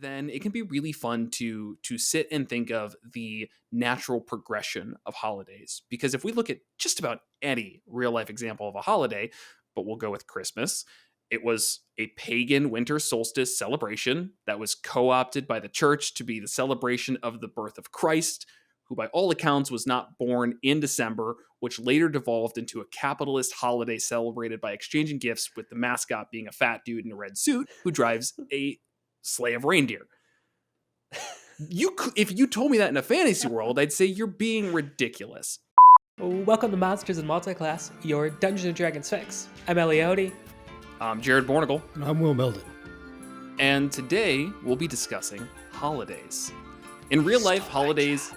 then it can be really fun to sit and think of the natural progression of holidays. Because if we look at just about any real life example of a holiday, but we'll go with Christmas, it was a pagan winter solstice celebration that was co-opted by the church to be the celebration of the birth of Christ, who by all accounts was not born in December, which later devolved into a capitalist holiday celebrated by exchanging gifts, with the mascot being a fat dude in a red suit who drives a sleigh of reindeer. If you told me that in a fantasy world, I'd say you're being ridiculous. Welcome to Monsters in Multiclass, your Dungeons and Dragons fix. I'm Ellie. I'm Jared Bornagle. And I'm Will Milden. And today we'll be discussing holidays. In real life, holidays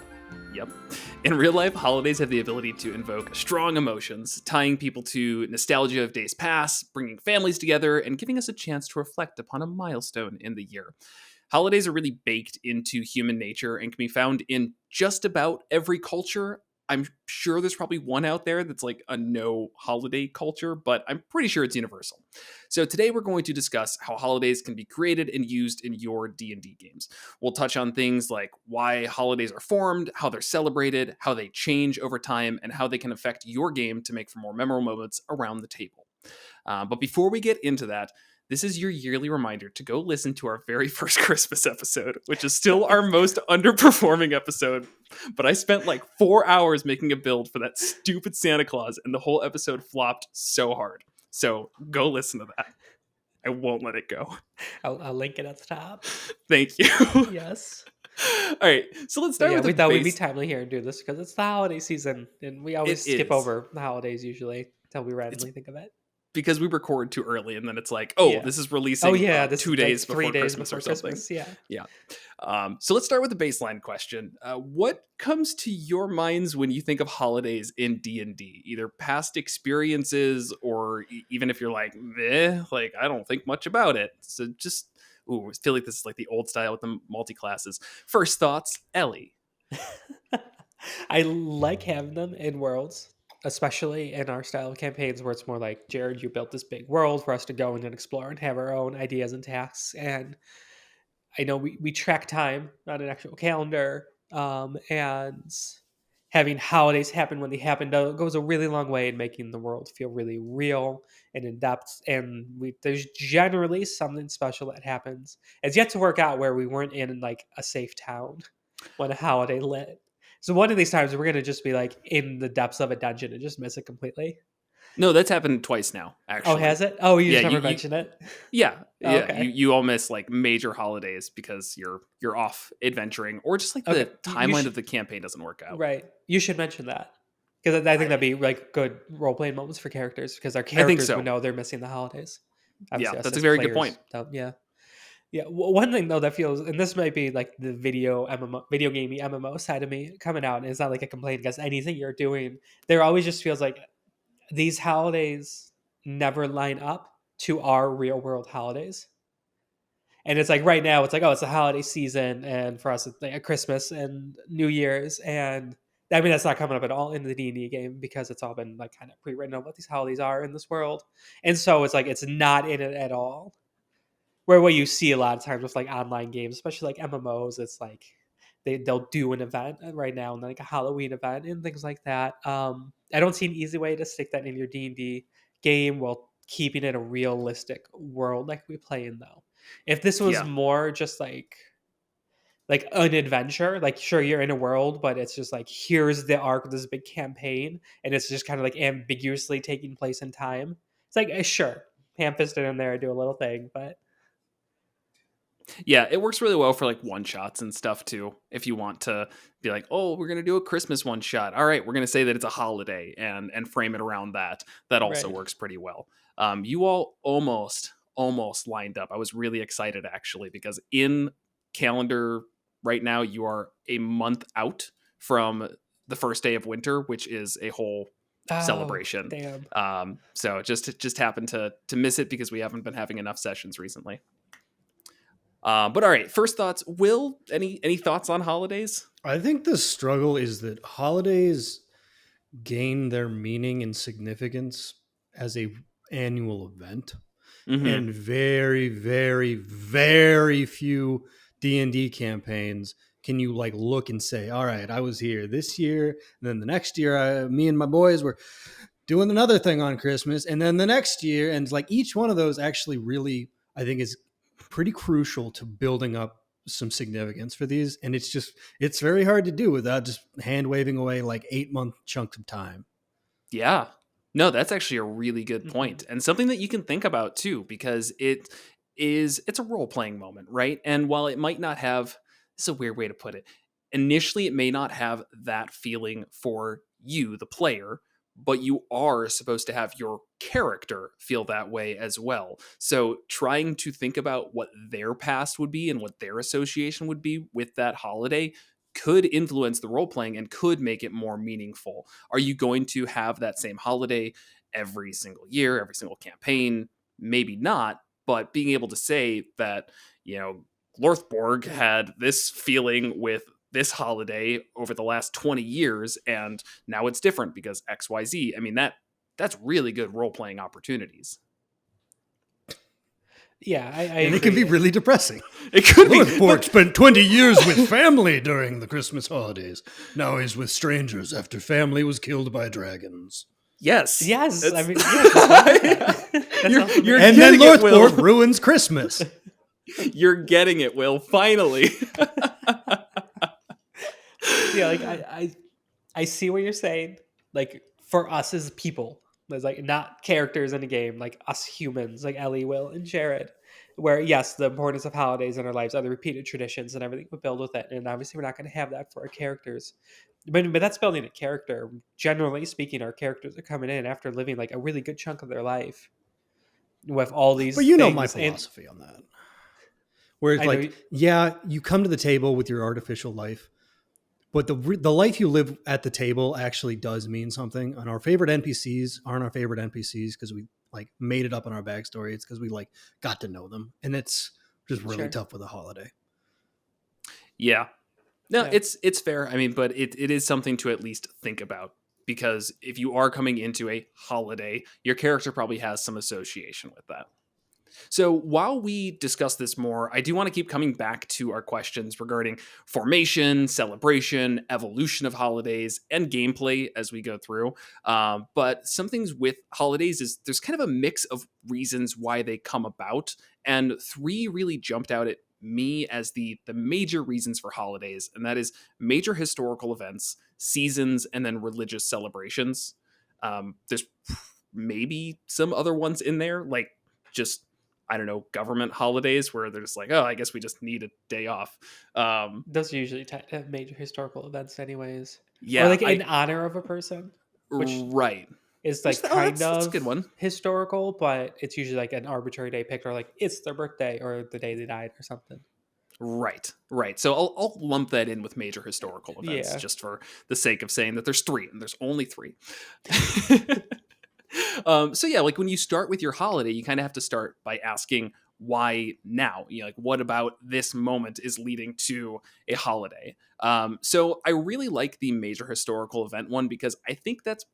have the ability to invoke strong emotions, tying people to nostalgia of days past, bringing families together, and giving us a chance to reflect upon a milestone in the year. Holidays are really baked into human nature and can be found in just about every culture. I'm sure there's probably one out there that's like a no holiday culture, but I'm pretty sure it's universal. So today we're going to discuss how holidays can be created and used in your D&D games. We'll touch on things like why holidays are formed, how they're celebrated, how they change over time, and how they can affect your game to make for more memorable moments around the table. But before we get into that, this is your yearly reminder to go listen to our very first Christmas episode, which is still our most underperforming episode. But I spent like 4 hours making a build for that stupid Santa Claus, and the whole episode flopped so hard. So go listen to that. I won't let it go. I'll link it at the top. Thank you. Yes. All right, so let's start with we thought we'd be timely here and do this because it's the holiday season, and we always skip over the holidays usually until we randomly think of it. Because we record too early, and then it's like, this is releasing this 2 days before Christmas or something. Christmas, yeah. So let's start with the baseline question. What comes to your minds when you think of holidays in D&D? Either past experiences, or even if you're like, I don't think much about it. So just, I feel like this is like the old style with the multi-classes. First thoughts, Ellie. I like having them in worlds, especially in our style of campaigns where it's more like, Jared, you built this big world for us to go in and explore and have our own ideas and tasks. And I know we track time on an actual calendar, and having holidays happen when they happen goes a really long way in making the world feel really real and in depth. And there's generally something special that happens. It's yet to work out where we weren't in like a safe town when a holiday lit. So one of these times we're going to just be like in the depths of a dungeon and just miss it completely. No, that's happened twice now, actually. Oh, has it? Oh, you just never mentioned it? Yeah. Oh, okay. You all miss like major holidays because you're off adventuring, or just like the timeline of the campaign doesn't work out. Right. You should mention that. Because I think that'd be like good role-playing moments for characters, because our characters would know they're missing the holidays. Obviously, that's a very good point. Yeah. One thing though that feels, and this might be like the video gamey MMO side of me coming out, and it's not like a complaint against anything you're doing. There always just feels like these holidays never line up to our real world holidays. And it's like right now it's like, it's the holiday season, and for us it's like Christmas and New Year's, and I mean that's not coming up at all in the D&D game because it's all been like kind of pre-written on what these holidays are in this world. And so it's like it's not in it at all. Where what you see a lot of times with like online games, especially like MMOs, it's like they'll do an event right now, and like a Halloween event and things like that. I don't see an easy way to stick that in your D&D game while keeping it a realistic world like we play in, though. If this was more just like an adventure, like sure you're in a world, but it's just like here's the arc of this big campaign, and it's just kind of like ambiguously taking place in time. It's like sure, ham-fisted in there, do a little thing, but. Yeah, it works really well for like one shots and stuff too. If you want to be like, we're gonna do a Christmas one shot. All right, we're gonna say that it's a holiday and frame it around that. That also works pretty well. You all almost lined up. I was really excited actually, because in calendar right now you are a month out from the first day of winter, which is a whole celebration. Damn. So just happened to miss it because we haven't been having enough sessions recently. But all right, first thoughts. Will, any thoughts on holidays? I think the struggle is that holidays gain their meaning and significance as a annual event. Mm-hmm. And very, very, very few D&D campaigns, can you like look and say, all right, I was here this year, and then the next year, me and my boys were doing another thing on Christmas, and then the next year, and like each one of those actually really, I think, is pretty crucial to building up some significance for these. And it's very hard to do without just hand waving away like 8-month chunks of time. Yeah. No, that's actually a really good point, and something that you can think about too, because it's a role playing moment, right? And while it might not have, this is a weird way to put it. Initially, it may not have that feeling for you, the player, but you are supposed to have your character feel that way as well. So trying to think about what their past would be and what their association would be with that holiday could influence the role playing and could make it more meaningful. Are you going to have that same holiday every single year, every single campaign? Maybe not, but being able to say that, Lorthborg had this feeling with this holiday over the last 20 years, and now it's different because XYZ. I mean, that's really good role playing opportunities. Yeah, I and agree. it can be really depressing. It could be. Lorthborg spent 20 years with family during the Christmas holidays. Now he's with strangers after family was killed by dragons. Yes. Yes. That's- I mean, yes, You're And then getting it, Will. Lorthborg ruins Christmas. You're getting it, Will. Finally. yeah, like I see what you're saying. Like for us as people, there's like not characters in a game, like us humans, like Ellie, Will, and Jared. Where yes, the importance of holidays in our lives are the repeated traditions and everything we build with it. And obviously we're not going to have that for our characters. But that's building a character. Generally speaking, our characters are coming in after living like a really good chunk of their life with all these But you know things. my philosophy on that. Where it's like, yeah, you come to the table with your artificial life, but the life you live at the table actually does mean something. And our favorite NPCs aren't our favorite NPCs because we like made it up in our backstory. It's because we like got to know them, and it's just really tough with a holiday. Yeah. No, yeah. It's fair. I mean, but it is something to at least think about, because if you are coming into a holiday, your character probably has some association with that. So while we discuss this more, I do want to keep coming back to our questions regarding formation, celebration, evolution of holidays, and gameplay as we go through. But some things with holidays is there's kind of a mix of reasons why they come about, and 3 really jumped out at me as the major reasons for holidays, and that is major historical events, seasons, and then religious celebrations. There's maybe some other ones in there, like just, I don't know, government holidays where they're just like, oh, I guess we just need a day off. Those are usually major historical events anyways. Yeah. Or like in honor of a person. Which right. Is like that's a good one. Historical, but it's usually like an arbitrary day picked, or like it's their birthday or the day they died or something. Right. So I'll lump that in with major historical events, just for the sake of saying that there's 3, and there's only 3. So yeah, like when you start with your holiday, you kind of have to start by asking why now. Like what about this moment is leading to a holiday? So I really like the major historical event one, because I think that's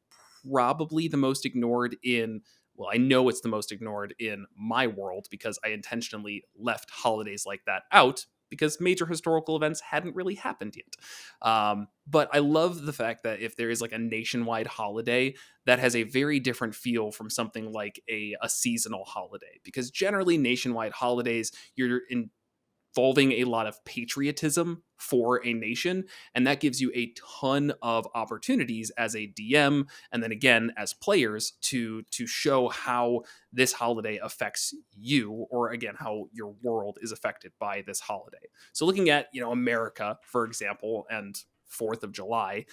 probably the most ignored in, well, I know it's the most ignored in my world, because I intentionally left holidays like that out, because major historical events hadn't really happened yet. But I love the fact that if there is like a nationwide holiday, that has a very different feel from something like a seasonal holiday, because generally nationwide holidays, you're involving a lot of patriotism for a nation, and that gives you a ton of opportunities as a DM, and then again as players, to show how this holiday affects you, or again how your world is affected by this holiday. So looking at, America, for example, and 4th of July,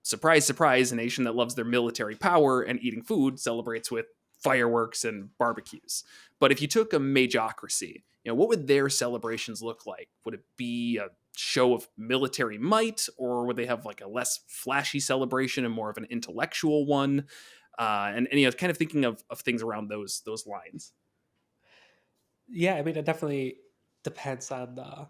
surprise, surprise, a nation that loves their military power and eating food celebrates with fireworks and barbecues. But if you took a majocracy, what would their celebrations look like? Would it be a show of military might, or would they have like a less flashy celebration and more of an intellectual one? And kind of thinking of things around those lines. Yeah, I mean, it definitely depends on the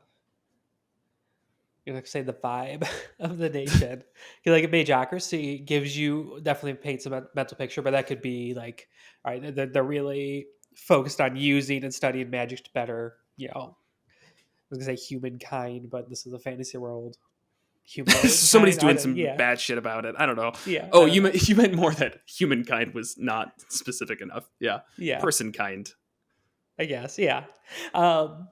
vibe of the nation. Like a majocracy gives you, definitely paints a mental picture, but that could be like, all right, they're really focused on using and studying magic to better, was gonna say humankind, but this is a fantasy world. Humanoid Somebody's kind? doing some Yeah, bad shit about it. I don't know. yeah. Oh, I don't know. you meant more that humankind was not specific enough. Yeah, Yeah, person kind. I guess. Yeah. Um,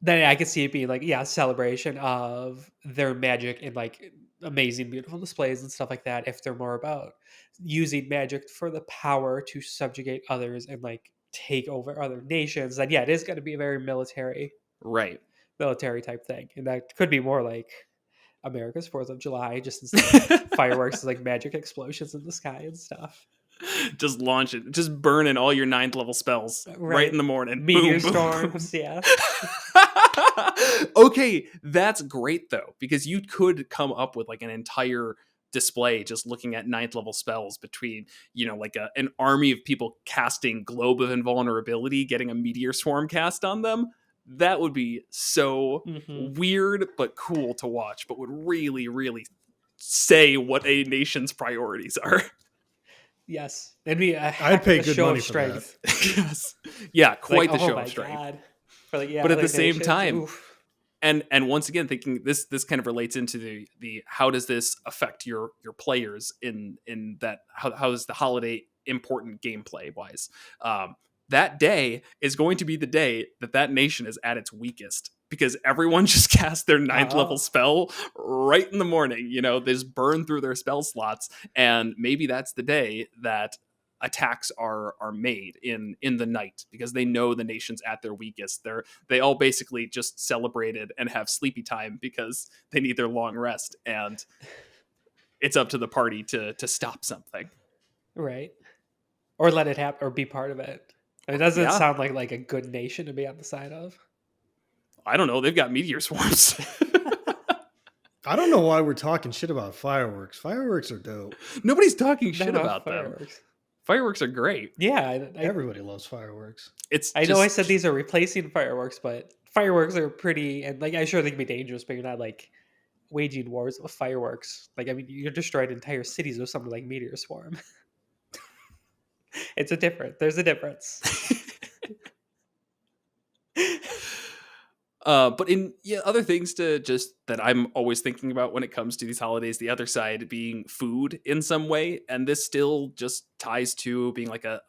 then I could see it being like, yeah, a celebration of their magic and like amazing, beautiful displays and stuff like that. If they're more about using magic for the power to subjugate others and like take over other nations, then yeah, it is going to be a very Right. military type thing, and that could be more like America's 4th of July, just instead of fireworks, it's like magic explosions in the sky and stuff. Just launch it. Just burning all your 9th level spells right in Right. the morning. Meteor Boom, boom, storms, boom. yeah. Okay, that's great though, because you could come up with like an entire display just looking at 9th level spells between, like an army of people casting Globe of Invulnerability, getting a meteor swarm cast on them. That would be so Hmm. weird but cool to watch, but would really, really say what a nation's priorities are. Yes. It'd be a I'd heck pay of a good show money of for that. strength. Yes. Yeah, quite Like, the oh show my of strength. god. For like, yeah, But at the other same nations, time, oof. and once again, thinking this kind of relates into the how does this affect your players in that, how is the holiday important gameplay wise. That day is going to be the day that nation is at its weakest, because everyone just casts their 9th level Oh, spell right in the morning. They just burn through their spell slots, and maybe that's the day that attacks are made in the night, because they know the nation's at their weakest. They all basically just celebrated and have sleepy time because they need their long rest, and it's up to the party to stop something. right. Or let it happen, or be part of it. It doesn't Yeah, sound like a good nation to be on the side of. I don't know. They've got meteor swarms. I don't know why we're talking shit about fireworks. Fireworks are dope. Nobody's talking No, shit no, about them. fireworks. Fireworks are great. Yeah, Everybody loves fireworks. It's I know just, I said these are replacing fireworks, but fireworks are pretty, and like I'm sure they can be dangerous, but you're not like waging wars with fireworks. Like, I mean, you destroyed entire cities with something like meteor swarm. It's a different. There's a difference. But in other things to just that I'm always thinking about when it comes to these holidays, the other side being food in some way, and this still just ties to being like a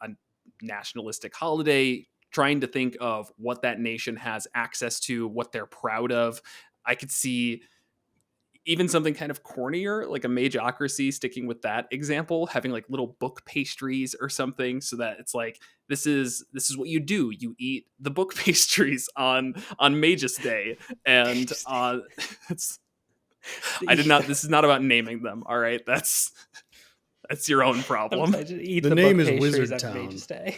nationalistic holiday, trying to think of what that nation has access to, what they're proud of. I could see even something kind of cornier, like a Mageocracy, sticking with that example, having like little book pastries or something, so that it's like this is what you do. You eat the book pastries on Magus Day, and it's I did not. This is not about naming them. All right, that's your own I'm problem. sorry, just eat The the name book is pastries Wizard on Town. Mage's Day.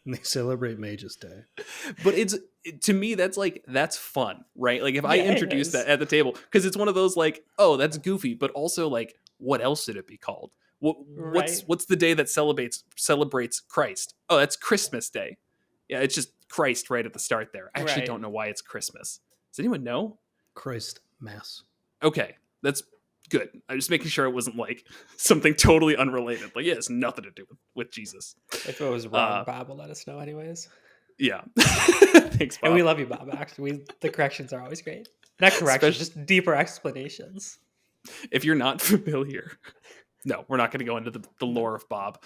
They celebrate Magus Day. But to me, that's fun, right? Like if I Yeah, it introduce is. that at the table, because it's one of those like, oh, that's goofy, but also like, what else should it be called? Right. What's the day that celebrates Christ? Oh, that's Christmas Day. Yeah, it's just Christ right at the start there. I actually Right. don't know why it's Christmas. Does anyone know? Christ Mass. Okay, that's good. I'm just making sure it wasn't like something totally unrelated. Like, yeah, it's nothing to do with Jesus. If it was wrong, Bob will let us know, anyways. Yeah. Thanks, Bob. And we love you, Bob. Actually, the corrections are always great. Not corrections, Especially- just deeper explanations. If you're not familiar, no, we're not going to go into the lore of Bob.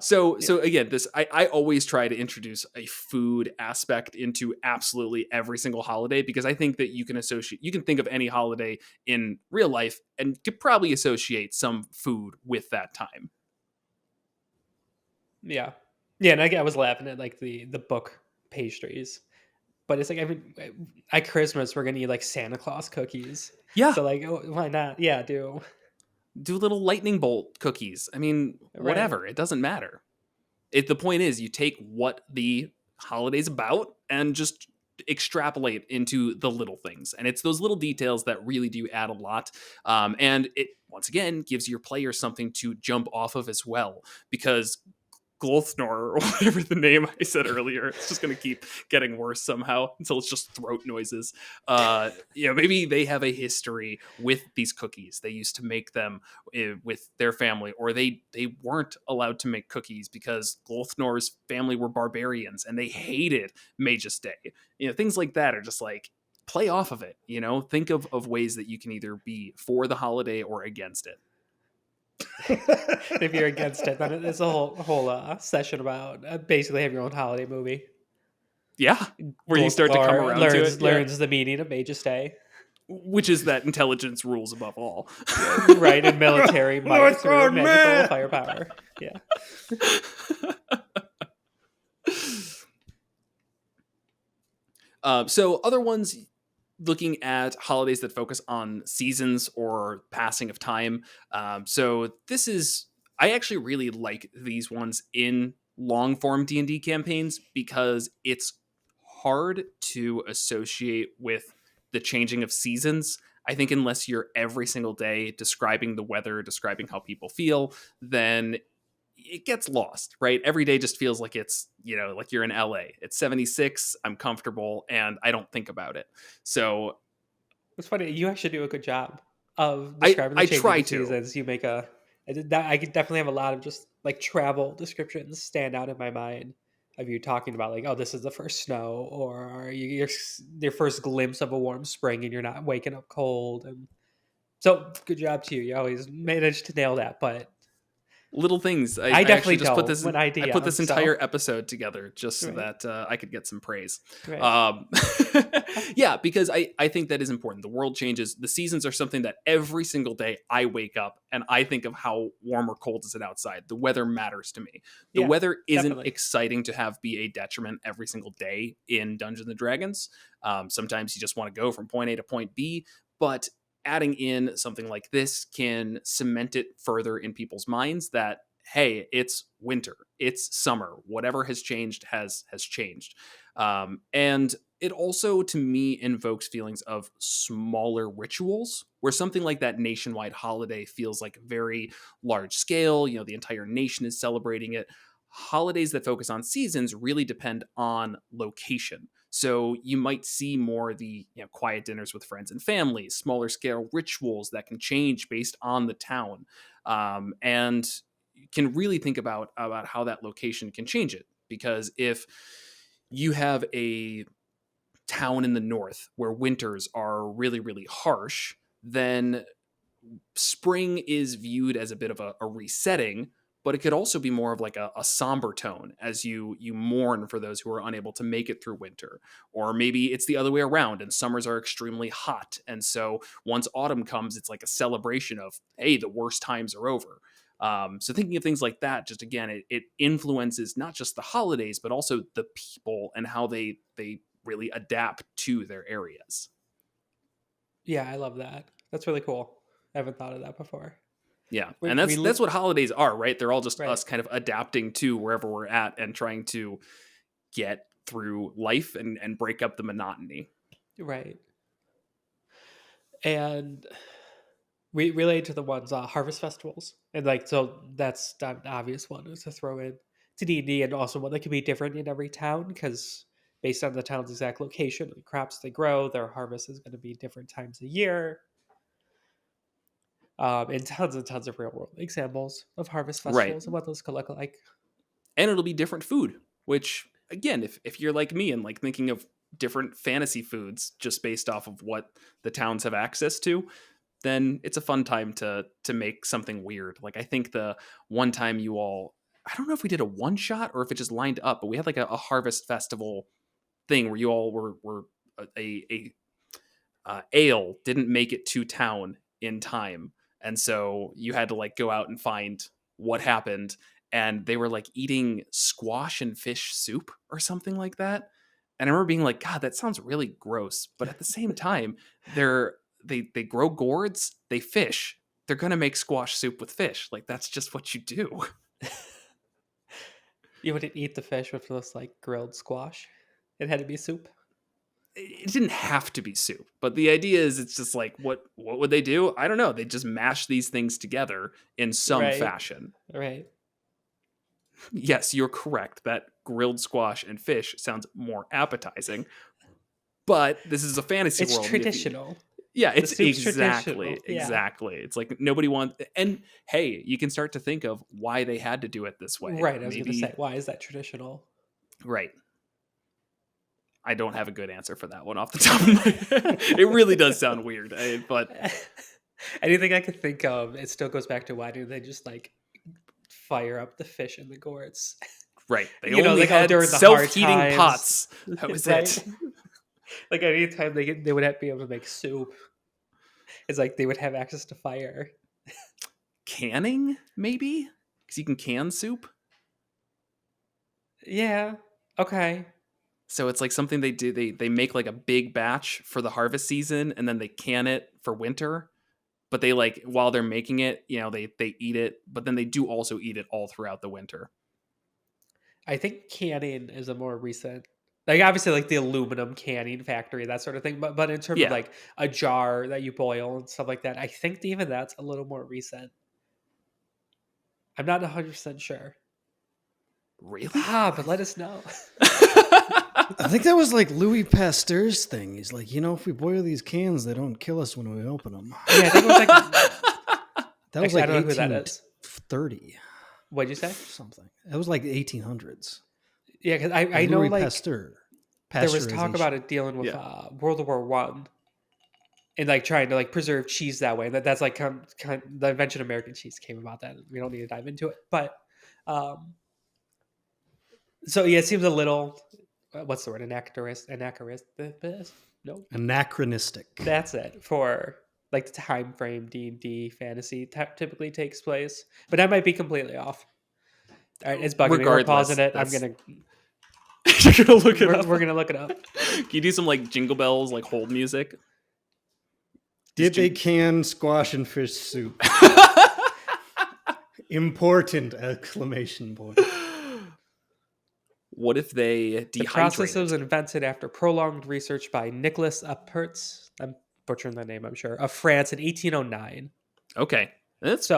So again, this I always try to introduce a food aspect into absolutely every single holiday, because I think that you can think of any holiday in real life and could probably associate some food with that time. Yeah. Yeah, and I was laughing at like the book pastries. But it's like, I mean, at Christmas we're gonna eat like Santa Claus cookies. Yeah. So like, why not? Yeah, do Little lightning bolt cookies. I mean, whatever. It doesn't matter. The point is, you take what the holiday's about and just extrapolate into the little things. And it's those little details that really do add a lot. And it, once again, gives your players something to jump off of as well. Because Glothnor, or whatever the name I said earlier. It's just going to keep getting worse somehow until it's just throat noises. Maybe they have a history with these cookies. They used to make them with their family, or they weren't allowed to make cookies because Glothnor's family were barbarians and they hated Magus Day. Things like that are just like, play off of it. Think of ways that you can either be for the holiday or against it. If you're against it, then it's a whole session about basically have your own holiday movie. Yeah, where you start to come around to it. Learns the meaning of Magus Day. Which is that intelligence rules above all. Right, and military might through magical firepower. Yeah. So other ones, looking at holidays that focus on seasons or passing of time. So I actually really like these ones in long form D&D campaigns because it's hard to associate with the changing of seasons. I think unless you're every single day describing the weather, describing how people feel, then it gets lost, right? Every day just feels like it's, like you're in LA. It's 76, I'm comfortable, and I don't think about it. So it's funny. You actually do a good job of describing the changing seasons. You make I could definitely have a lot of just like travel descriptions stand out in my mind of you talking about like, oh, this is the first snow, or your first glimpse of a warm spring, and you're not waking up cold. And so, good job to you. You always managed to nail that, but. Little things. I definitely just put this. I put this entire episode together just so that I could get some praise. Right. Yeah, because I think that is important. The world changes. The seasons are something that every single day I wake up and I think of how warm or cold is it outside. The weather matters to me. The weather isn't exciting to have be a detriment every single day in Dungeons and Dragons. Sometimes you just want to go from point A to point B, but adding in something like this can cement it further in people's minds that, hey, it's winter, it's summer, whatever has changed has changed. And it also, to me, invokes feelings of smaller rituals, where something like that nationwide holiday feels like very large scale. The entire nation is celebrating it. Holidays that focus on seasons really depend on location. So you might see more of the quiet dinners with friends and families, smaller scale rituals that can change based on the town, and you can really think about how that location can change it. Because if you have a town in the north where winters are really, really harsh, then spring is viewed as a bit of a resetting, but it could also be more of like a somber tone as you mourn for those who are unable to make it through winter. Or maybe it's the other way around and summers are extremely hot. And so once autumn comes, it's like a celebration of, hey, the worst times are over. So thinking of things like that, just again, it influences not just the holidays, but also the people and how they really adapt to their areas. Yeah, I love that. That's really cool. I haven't thought of that before. Yeah, and that's what holidays are, right? They're all just us kind of adapting to wherever we're at and trying to get through life and break up the monotony. Right. And we relate to the ones harvest festivals, and like so that's an obvious one to throw in to D&D, and also one that can be different in every town because based on the town's exact location, the crops they grow, their harvest is going to be different times a year. And tons of real world examples of harvest festivals and what those could look like. And it'll be different food, which again, if you're like me and like thinking of different fantasy foods just based off of what the towns have access to, then it's a fun time to make something weird. Like I think the one time I don't know if we did a one shot or if it just lined up, but we had like a harvest festival thing where you all were a ale didn't make it to town in time. And so you had to like go out and find what happened. And they were like eating squash and fish soup or something like that. And I remember being like, God, that sounds really gross. But at the same time, they grow gourds, they fish. They're going to make squash soup with fish. Like that's just what you do. You wouldn't eat the fish with this like grilled squash. It had to be soup. It didn't have to be soup, but the idea is it's just like, what would they do? I don't know. They just mash these things together in some fashion. Right. Yes, you're correct. That grilled squash and fish sounds more appetizing. But this is a fantasy It's world. traditional. Yeah, The it's soup's traditional. exactly. It's like nobody wants. And hey, you can start to think of why they had to do it this way. Right. I was going to say, Maybe why is that traditional? right. I don't have a good answer for that one off the top of my head. It really does sound weird, but Anything I could think of, it still goes back to why do they just like fire up the fish in the gourds? right. They You know, only like, oh, had during the hard self-heating times, pots. That was right? it. Like anytime they would have, be able to make soup, it's like they would have access to fire. Canning, maybe? Because you can can soup. Yeah. Okay. So it's like something they do. They make like a big batch for the harvest season, and then they can it for winter. But they like while they're making it, they eat it, but then they do also eat it all throughout the winter. I think canning is a more recent, like obviously like the aluminum canning factory, that sort of thing. But in terms of Yeah, like a jar that you boil and stuff like that, I think even that's a little more recent. I'm not 100% sure. really. But let us know. I think that was like Louis Pasteur's thing. He's like, if we boil these cans, they don't kill us when we open them. Yeah, I think it was like. That was Actually, I like don't know who that is. 1830 What'd you say? something. That was like the 1800s. Yeah, because I know Louis like Pasteur. there was talk Pasteurization. about it dealing with Yeah. World War One and like trying to like preserve cheese that way. That's like the invention of American cheese came about that. We don't need to dive into it, but so yeah, it seems a little what's the word, anachronistic. No, Anachronistic. that's it for like the time frame D&D fantasy typically takes place, but that might be completely off. All right, it's bugging me. We're Regardless, pausing it. I'm gonna you're gonna look it up. we're gonna look it up. Can you do some like Jingle Bells, like hold music? Did they can squash and fish soup? Important exclamation point. What if they The process dehydrated? was invented after prolonged research by Nicholas Apertz. I'm butchering the name, I'm sure, of France in 1809. Okay, that's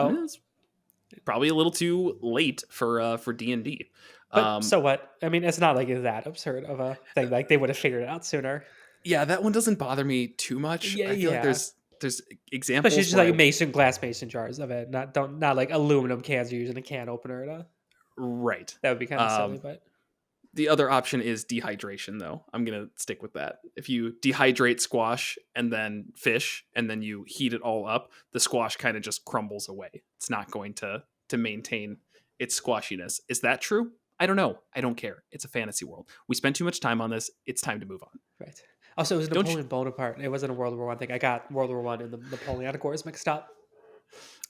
probably a little too late for D&D. But so what? I mean, it's not like it's that absurd of a thing. Like they would have figured it out sooner. Yeah, that one doesn't bother me too much. Yeah, I feel like yeah. there's examples Especially just where like glass mason jars of it, not like aluminum cans you're using a can opener to. right. That would be kind of silly, but The other option is dehydration, though. I'm going to stick with that. If you dehydrate squash and then fish, and then you heat it all up, the squash kind of just crumbles away. It's not going to maintain its squashiness. Is that true? I don't know. I don't care. It's a fantasy world. We spent too much time on this. It's time to move on. right. Also, it was Don't Napoleon Bonaparte. It wasn't a World War One thing. I got World War One and the Napoleonic Wars mixed up.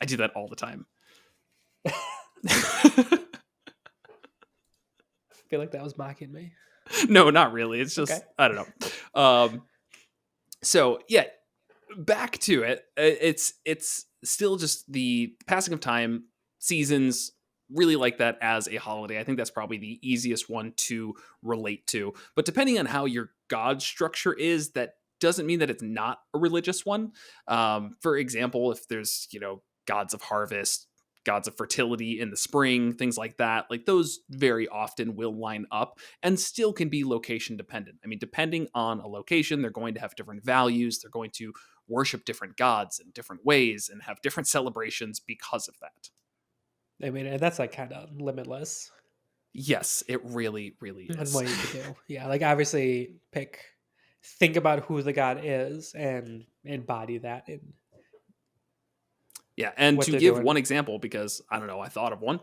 I do that all the time. I feel like that was mocking me. No, not really. It's just, Okay. I don't know. So yeah, back to it. It's still just the passing of time. Seasons really like that as a holiday. I think that's probably the easiest one to relate to. But depending on how your god structure is, that doesn't mean that it's not a religious one. For example, if there's gods of harvest, gods of fertility in the spring, things like that, like those very often will line up and still can be location dependent. I mean, depending on a location, they're going to have different values. They're going to worship different gods in different ways and have different celebrations because of that. I mean, and that's like kind of limitless Yes, it really, really on is. what you could do. Yeah, like obviously think about who the god is and embody that in Yeah, and what to they're give doing. one example, because I don't know, I thought of one.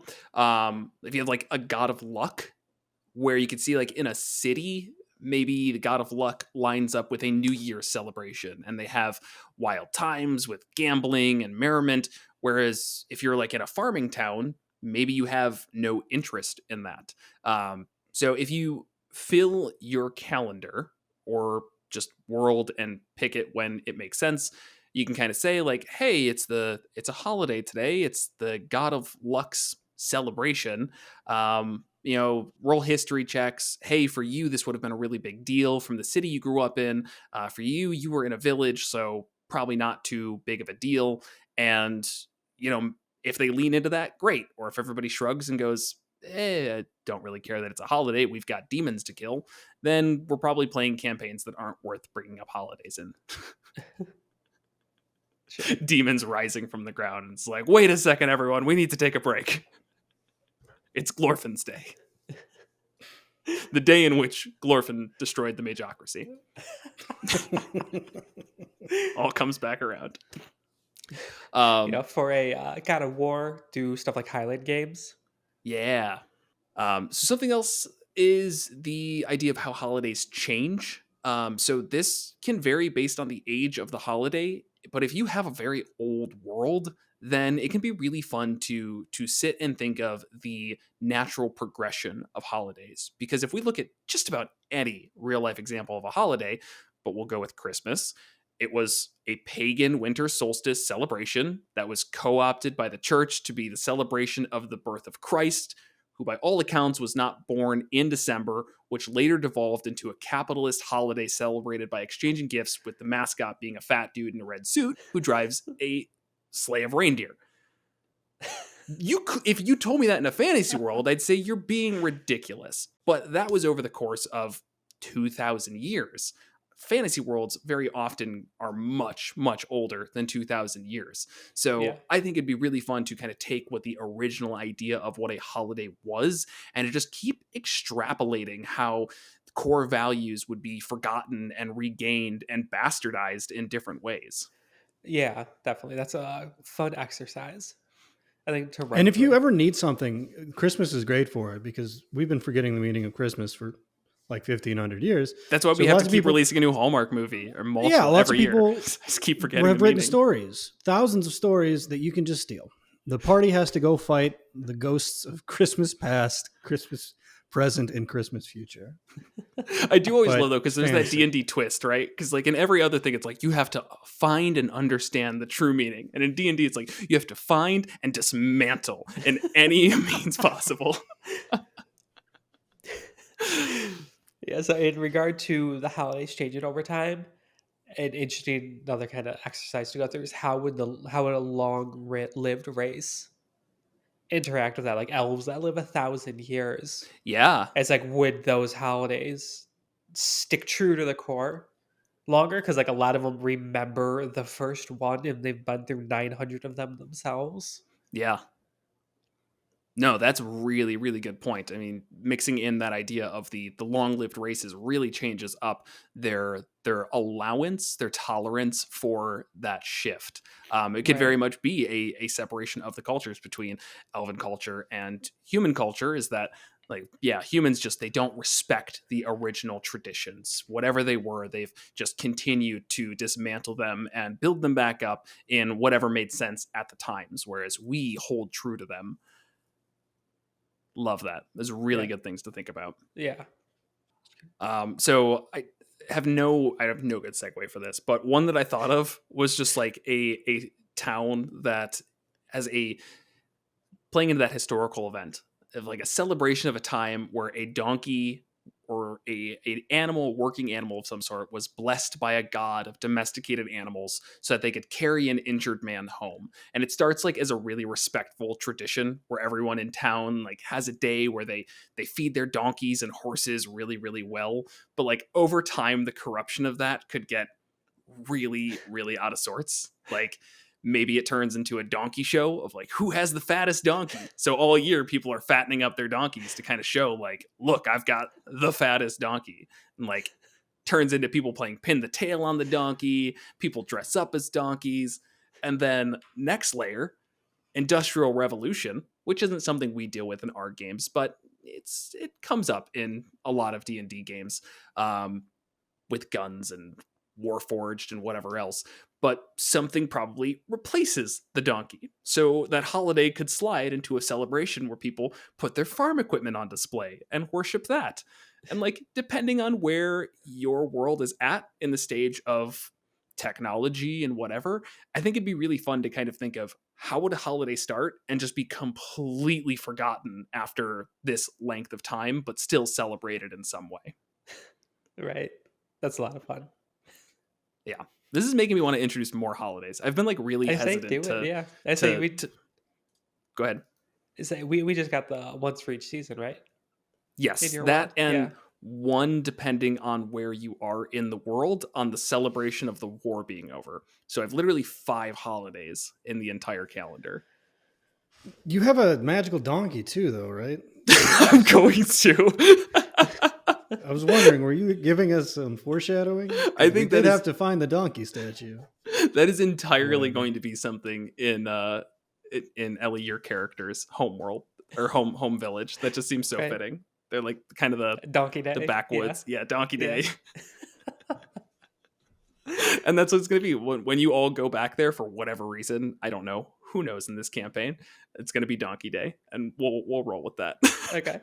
If you have like a god of luck, where you could see like in a city, maybe the god of luck lines up with a New Year's celebration, and they have wild times with gambling and merriment. Whereas if you're like in a farming town, maybe you have no interest in that. So if you fill your calendar or just world and pick it when it makes sense, you can kind of say like, hey, it's a holiday today, it's the god of luck's celebration. Roll history checks. Hey, for you this would have been a really big deal from the city you grew up in. For you were in a village, so probably not too big of a deal. And if they lean into that, great. Or if everybody shrugs and goes, I don't really care that it's a holiday. We've got demons to kill. Then we're probably playing campaigns that aren't worth bringing up holidays in. Sure. Demons rising from the ground. And it's like, wait a second, everyone. We need to take a break. It's Glorfin's Day. The day in which Glorfin destroyed the Magocracy. All comes back around. For a God of War, do stuff like Highland games. Yeah. So something else is the idea of how holidays change. So this can vary based on the age of the holiday, but if you have a very old world, then it can be really fun to sit and think of the natural progression of holidays. Because if we look at just about any real life example of a holiday, but we'll go with Christmas, it was a pagan winter solstice celebration that was co-opted by the church to be the celebration of the birth of Christ, who by all accounts was not born in December, which later devolved into a capitalist holiday celebrated by exchanging gifts, with the mascot being a fat dude in a red suit who drives a sleigh of reindeer. If you told me that in a fantasy world, I'd say you're being ridiculous. But that was over the course of 2,000 years. Fantasy worlds very often are much, much older than 2,000 years. So Yeah. I think it'd be really fun to kind of take what the original idea of what a holiday was and to just keep extrapolating how core values would be forgotten and regained and bastardized in different ways. Yeah, definitely. That's a fun exercise, I think, to run And if you through. ever need something, Christmas is great for it, because we've been forgetting the meaning of Christmas for like 1,500 years. That's why So we have lots to of keep people- releasing a new Hallmark movie or multiple Yeah, lots of every year. people Just keep forgetting have the written meaning. stories, thousands of stories that you can just steal. The party has to go fight the ghosts of Christmas past, Christmas present, and Christmas future. I do always But love though, because there's that fantasy. D&D twist, right? Because like in every other thing, it's like you have to find and understand the true meaning, and in D&D, it's like you have to find and dismantle in any means possible. Yeah, so in regard to the holidays changing over time, an interesting another kind of exercise to go through is how would a lived race interact with that? Like elves that live 1,000 years. Yeah, It's like, would those holidays stick true to the core longer? Because like a lot of them remember the first one and they've been through 900 of them themselves. yeah. No, that's really, really good point. I mean, mixing in that idea of the long-lived races really changes up their allowance, their tolerance for that shift. It could very Right. much be a separation of the cultures between elven culture and human culture. Is that like, yeah, humans just they don't respect the original traditions, whatever they were. They've just continued to dismantle them and build them back up in whatever made sense at the times, whereas we hold true to them. Love that. There's really Yeah. good things to think about. Yeah. So I have no good segue for this, but one that I thought of was just like a town that has a playing into that historical event of like a celebration of a time where a donkey or a animal, working animal of some sort, was blessed by a god of domesticated animals so that they could carry an injured man home. And it starts like as a really respectful tradition where everyone in town like has a day where they feed their donkeys and horses really, really well. But like over time, the corruption of that could get really, really out of sorts. Like maybe it turns into a donkey show of like who has the fattest donkey. So all year people are fattening up their donkeys to kind of show like, look, I've got the fattest donkey. And like turns into people playing pin the tail on the donkey, people dress up as donkeys. And then next layer, Industrial Revolution, which isn't something we deal with in our games, but it comes up in a lot of D&D games with guns and Warforged and whatever else, but something probably replaces the donkey. So that holiday could slide into a celebration where people put their farm equipment on display and worship that. And like, depending on where your world is at in the stage of technology and whatever, I think it'd be really fun to kind of think of how would a holiday start and just be completely forgotten after this length of time, but still celebrated in some way. Right. That's a lot of fun. Yeah. This is making me want to introduce more holidays. I've been like really I say hesitant do to it. Yeah. I say to- we to- Go ahead. Is that we just got the once for each season, right? In Yes, your that world? and Yeah. one depending on where you are in the world on the celebration of the war being over. So I've literally 5 holidays in the entire calendar. You have a magical donkey too, though, right? I'm going to. I was wondering, were you giving us some foreshadowing? 'Cause I we think did that have is to find the donkey statue. that is entirely Whatever. going to be something in Ellie, your character's home world or home village. That just seems so Right. fitting. They're like kind of Donkey the Day. backwoods. Yeah, Donkey Yeah. Day. And that's what it's going to be when you all go back there for whatever reason. I don't know. Who knows in this campaign? It's going to be Donkey Day, and we'll roll with that. Okay.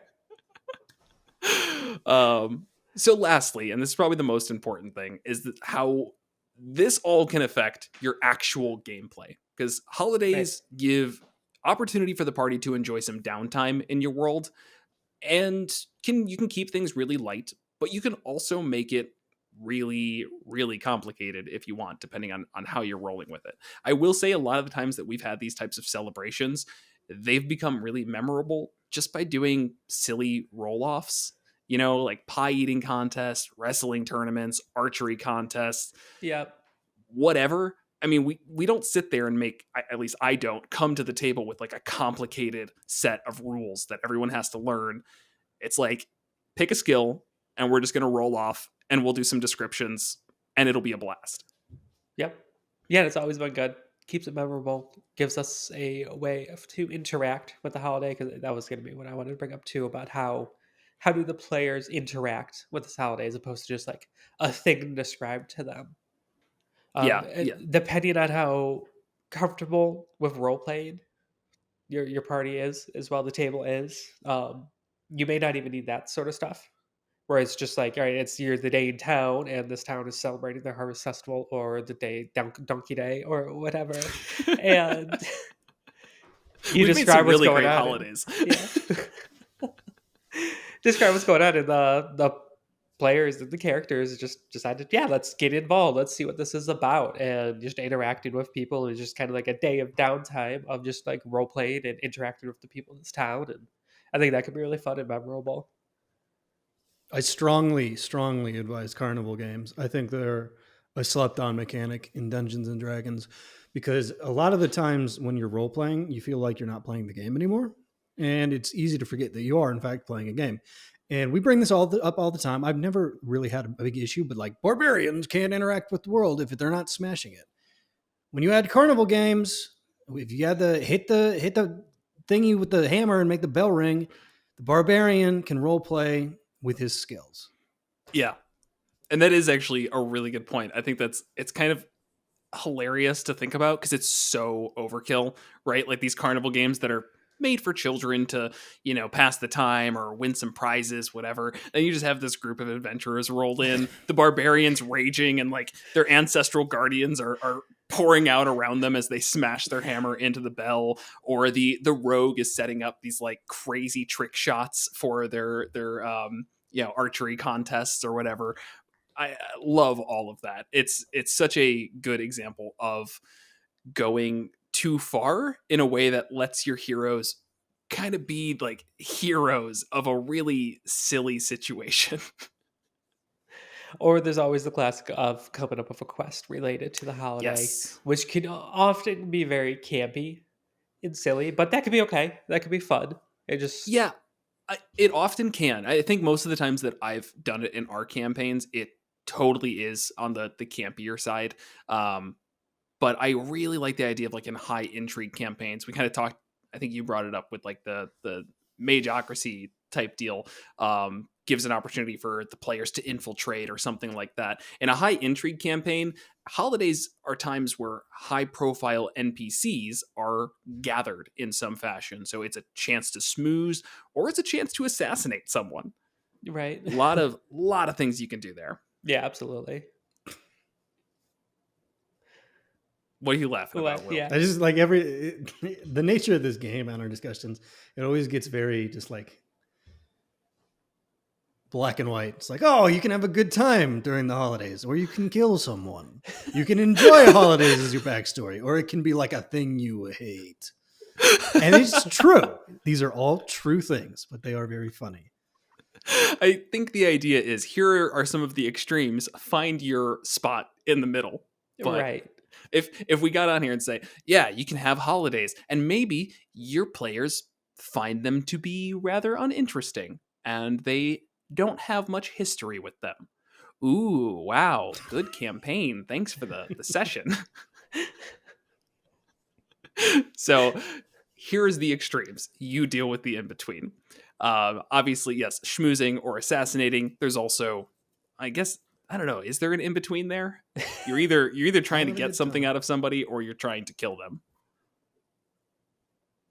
So lastly, and this is probably the most important thing, is that how this all can affect your actual gameplay. Because holidays give opportunity for the party to enjoy some downtime in your world, and you can keep things really light, but you can also make it really, really complicated if you want, depending on how you're rolling with it. I will say a lot of the times that we've had these types of celebrations, they've become really memorable just by doing silly roll-offs. You know, like pie eating contests, wrestling tournaments, archery contests, Yep. whatever. I mean, we don't sit there and at least I don't come to the table with like a complicated set of rules that everyone has to learn. It's like, pick a skill and we're just going to roll off and we'll do some descriptions and it'll be a blast. Yep. Yeah, it's always been good. Keeps it memorable. Gives us a way to interact with the holiday, because that was going to be what I wanted to bring up too, about how do the players interact with this holiday as opposed to just like a thing described to them. Yeah. Depending on how comfortable with role playing your party is, as well the table is, you may not even need that sort of stuff. Where it's just like, all right, it's the day in town, and this town is celebrating their harvest festival, or the day Donkey Day, or whatever, and you We've made describe some what's really going great on. holidays. Yeah. Describe what's going on, and the players and the characters just decided, yeah, let's get involved, let's see what this is about, and just interacting with people is just kind of like a day of downtime of just like role playing and interacting with the people in this town, and I think that could be really fun and memorable. I strongly advise carnival games. I think they're a slept-on mechanic in Dungeons and Dragons, because a lot of the times when you're role playing, you feel like you're not playing the game anymore, and it's easy to forget that you are in fact playing a game. And we bring this up all the time. I've never really had a big issue, but like barbarians can't interact with the world if they're not smashing it. When you add carnival games, if you had to hit the thingy with the hammer and make the bell ring, the barbarian can role play with his skills. Yeah. And that is actually a really good point. I think it's kind of hilarious to think about because it's so overkill, right? Like these carnival games that are made for children to, pass the time or win some prizes, whatever. And you just have this group of adventurers rolled in, the barbarians raging, and like their ancestral guardians are pouring out around them as they smash their hammer into the bell, or the rogue is setting up these like crazy trick shots for their archery contests or whatever. I love all of that. It's such a good example of going too far in a way that lets your heroes kind of be like heroes of a really silly situation. Or there's always the classic of coming up with a quest related to the holiday, Yes. which can often be very campy and silly, but that could be okay. That could be fun. It just Yeah, it often can. I think most of the times that I've done it in our campaigns, it totally is on the campier side. But I really like the idea of like in high intrigue campaigns. We kind of talked, I think you brought it up with like the mageocracy type deal, gives an opportunity for the players to infiltrate or something like that. In a high intrigue campaign, holidays are times where high profile NPCs are gathered in some fashion. So it's a chance to smooze or it's a chance to assassinate someone. right. A lot of things you can do there. Yeah, absolutely. What are you laughing about, Will? Yeah. I just like the nature of this game and our discussions, it always gets very just like black and white. It's like, oh, you can have a good time during the holidays, or you can kill someone. You can enjoy holidays as your backstory, or it can be like a thing you hate. And it's true. These are all true things, but they are very funny. I think the idea is here are some of the extremes. Find your spot in the middle. But Right. if we got on here and say, yeah, you can have holidays, and maybe your players find them to be rather uninteresting, and they don't have much history with them. Ooh, wow, good campaign. Thanks for the session. So here's the extremes. You deal with the in-between. Obviously, yes, schmoozing or assassinating. There's also, I guess, I don't know, is there an in-between there? You're either trying to get something out of somebody or you're trying to kill them.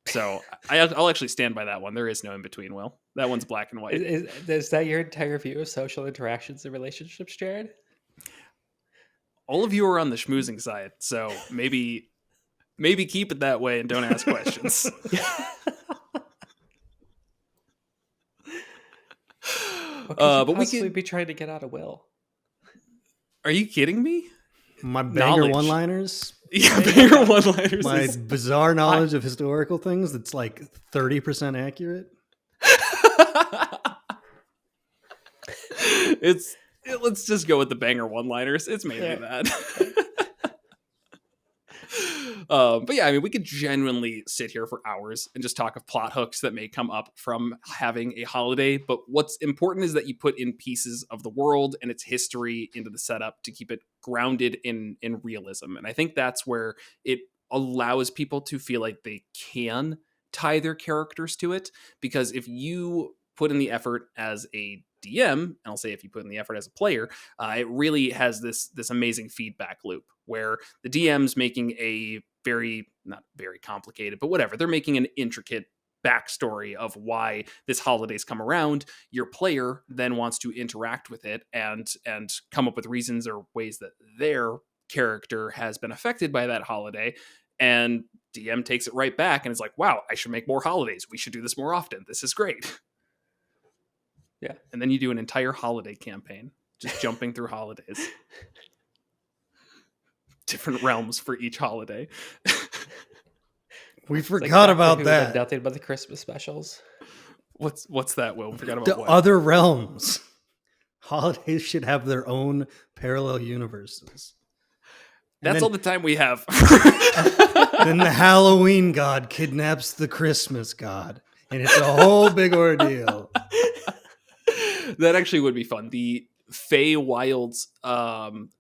So I'll actually stand by that one. There is no in-between, Will. That one's black and white. Is that your entire view of social interactions and relationships, Jared? All of you are on the schmoozing side, so maybe keep it that way and don't ask questions. What could you but we possibly could be trying to get out of Will? Are you kidding me? My banger Knowledge. one-liners. Yeah, banger one-liners. My bizarre knowledge of historical things that's like 30% accurate. Let's just go with the banger one-liners. It's mainly that. But yeah, I mean, we could genuinely sit here for hours and just talk of plot hooks that may come up from having a holiday. But what's important is that you put in pieces of the world and its history into the setup to keep it grounded in realism. And I think that's where it allows people to feel like they can tie their characters to it. Because if you put in the effort as a DM, and I'll say if you put in the effort as a player, it really has this amazing feedback loop where the DM's making a not very complicated, but whatever. They're making an intricate backstory of why this holiday's come around. Your player then wants to interact with it and come up with reasons or ways that their character has been affected by that holiday. And DM takes it right back and is like, wow, I should make more holidays. We should do this more often. This is great. Yeah. And then you do an entire holiday campaign, just jumping through holidays. Different realms for each holiday. We forgot about that. Nothing but the Christmas specials. What's that, Will? We forgot about The what? other realms. Holidays should have their own parallel universes. That's all the time we have. Then the Halloween god kidnaps the Christmas god. And it's a whole big ordeal. That actually would be fun. The Feywild's,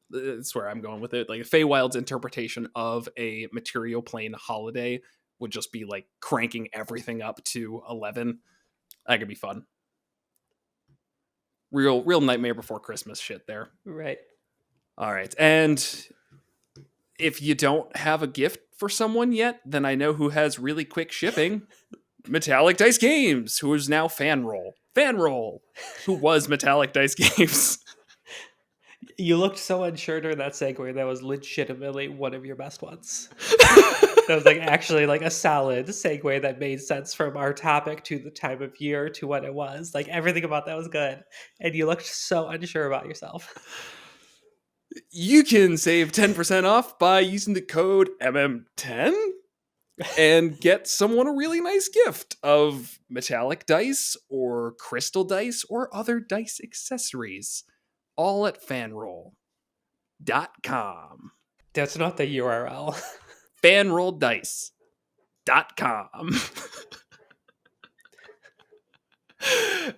that's where I'm going with it. Like Feywild's interpretation of a material plane holiday would just be like cranking everything up to 11. That could be fun. Real Nightmare Before Christmas shit there. Right. All right. And if you don't have a gift for someone yet, then I know who has really quick shipping. Metallic Dice Games, who is now Fanroll, who was Metallic Dice Games. You looked so unsure during that segue. That was legitimately one of your best ones. That was like actually like a solid segue that made sense from our topic to the time of year to what it was. Like everything about that was good. And you looked so unsure about yourself. You can save 10% off by using the code MM10 and get someone a really nice gift of metallic dice or crystal dice or other dice accessories. All at fanroll.com. That's not the URL. fanrolldice.com.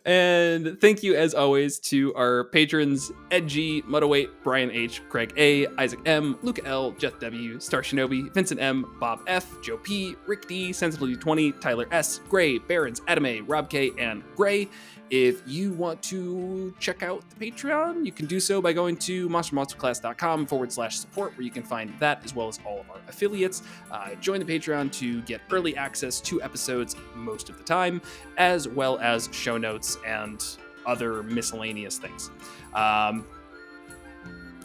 And thank you, as always, to our patrons: Ed G, Mudawait, Brian H, Craig A, Isaac M, Luke L, Jet W, Star Shinobi, Vincent M, Bob F, Joe P, Rick D, Sensibility 20, Tyler S, Gray, Barons, Adam A, Rob K, and Gray. If you want to check out the Patreon, you can do so by going to monstermonsterclass.com/support, where you can find that as well as all of our affiliates. Join the Patreon to get early access to episodes most of the time, as well as show notes and other miscellaneous things.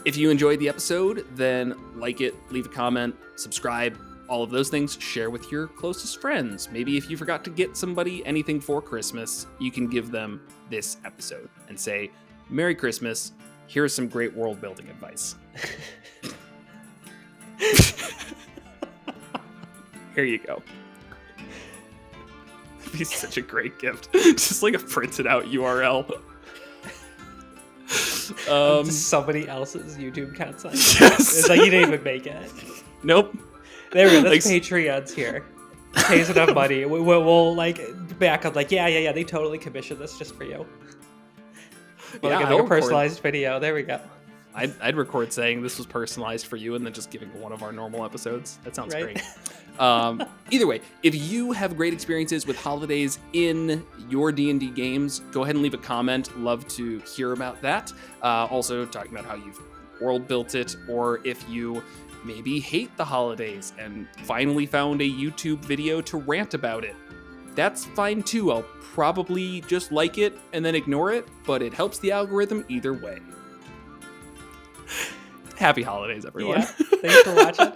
If you enjoyed the episode, then like it, leave a comment, subscribe, all of those things. Share with your closest friends. Maybe if you forgot to get somebody anything for Christmas, you can give them this episode and say, Merry Christmas, here's some great world building advice. Here you go. would be such a great gift. Just like a printed out URL. Somebody else's YouTube content. Yes. It's like you didn't even make it. Nope. There we go. Like, That's Patreon's here. Pays enough money. We'll like back up. Like yeah. They totally commissioned this just for you. We'll yeah, like I'll a personalized video. There we go. I'd record saying this was personalized for you and then just giving one of our normal episodes. That sounds Right. great. Either way, if you have great experiences with holidays in your D&D games, go ahead and leave a comment. Love to hear about that. Also, talking about how you've world built it, or if you maybe hate the holidays and finally found a YouTube video to rant about it. That's fine too. I'll probably just like it and then ignore it, but it helps the algorithm either way. Happy holidays, everyone. Yeah. Thanks for watching.